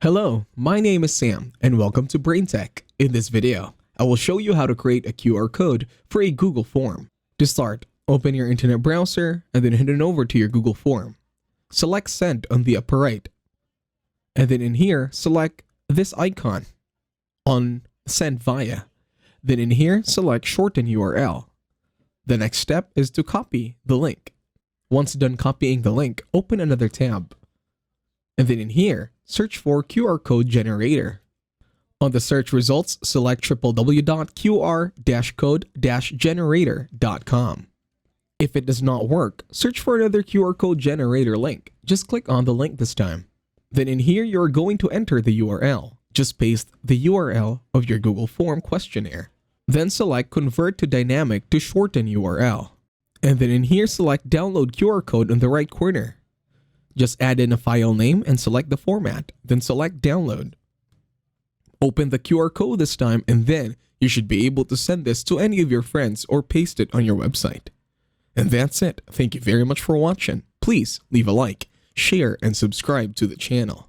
Hello, my name is Sam and welcome to BrainTech. In this video, I will show you how to create a QR code for a Google form. To start, open your internet browser and then head on over to your Google form. Select Send on the upper right. And then in here, select this icon on Send Via. Then in here, select Shorten URL. The next step is to copy the link. Once done copying the link, open another tab. And then in here, search for QR Code Generator. On the search results, select www.qr-code-generator.com. If it does not work, search for another QR Code Generator link. Just click on the link this time. Then in here, you're going to enter the URL. Just paste the URL of your Google Form questionnaire. Then select Convert to Dynamic to shorten URL. And then in here, select Download QR Code on the right corner. Just add in a file name and select the format, then select Download. Open the QR code this time and then you should be able to send this to any of your friends or paste it on your website. And that's it. Thank you very much for watching. Please leave a like, share, and subscribe to the channel.